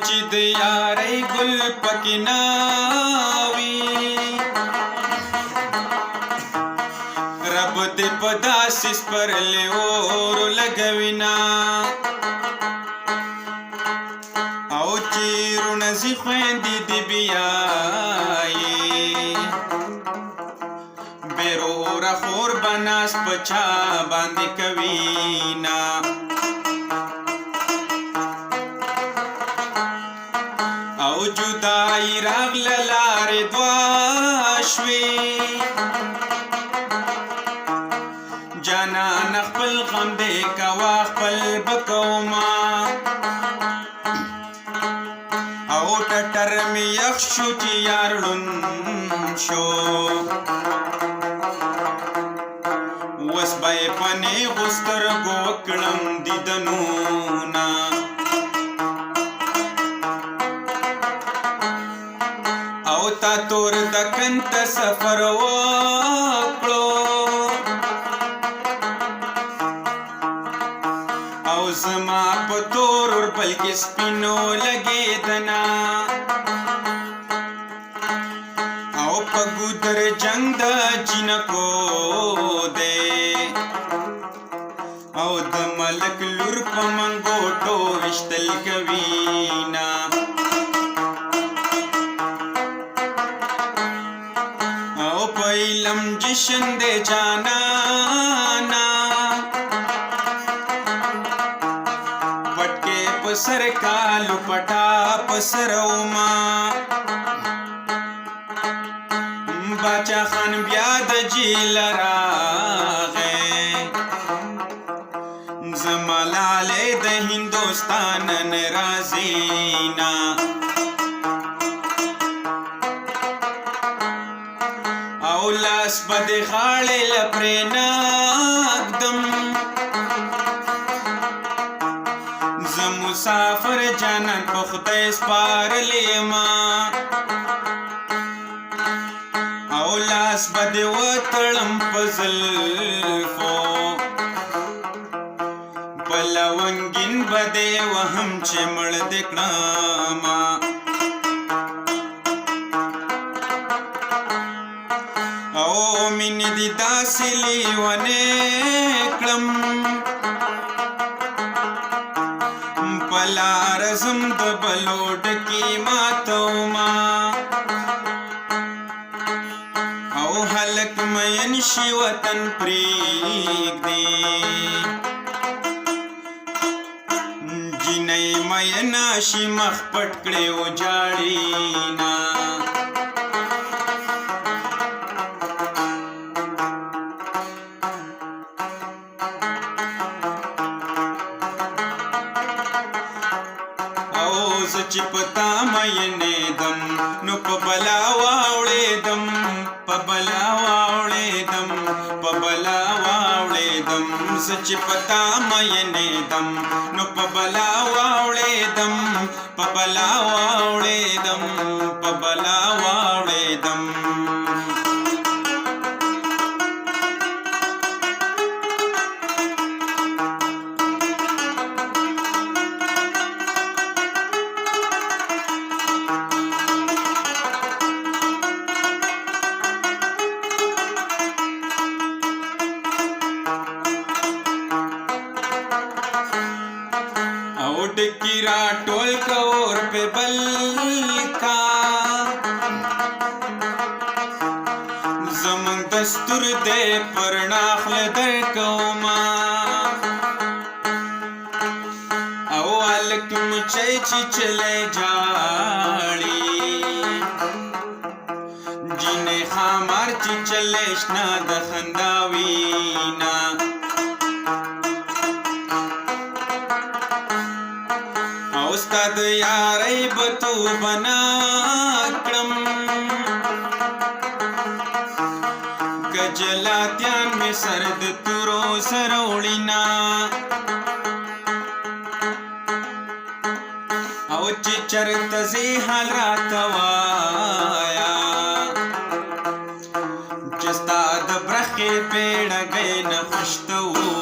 چې د یارۍ ګل پکې نه وي رب دې په داسې سپرلي اور لګوينا او چې رونځي خويندې دې بیايي بیرور خور بناس پچا باندې کوينا او جدائی راغل لار دواشوی جانان خپل غم دې کوا خپل بکوما او ټټر می یخ شو چې یار لون شو وس بای پنی غستر گو کړم دیدنونا او تا تور دکنت سفر وکړو او زما په تور ور بلکې سپینو لګیدنا او په ګودر جنگ د جنکو دے او د ملک لور په منګوټو وشتل کوینا او په علم جشن دے جانانا پټکے پسر کالو پټا پسروما باچا خان بیا د جیل راغې زملاله د هندوستان ناراضینا او لاس بد خاړې لپرینا اقدم زم مسافر جانان په خدای سپارلې ما او لاس بد وتړم پزلفو بلونګین بده وهم چې مړ دکړما او مين دي داسلی ونه کړم پلارزم د بلوډ کی ماتوما او حلق مین شي وطن پریک دی جنې مین شي مخ پټ کړي او جاړینا او چې پتا مینه دم نو په بلا واوړې دم په بلا واوړې دم په بلا واوړې دم سچ پتا مینه دم نو په بلا واوړې دم په بلا واوړې دم په بلا واوړې دم ډکیرا ټول کور په بل کا زمون دستور دې پرناخل در کوما او الک مچي چې چلے جاړي جنې خامار چې چلېشنا د خنداوینا استاد یارای بتو بنا کړم کجلاتیان می سرد تورو سروړینا او چې چرته زی حال راتوایا چې ستاد برخه پیړ گئے نه خوشتو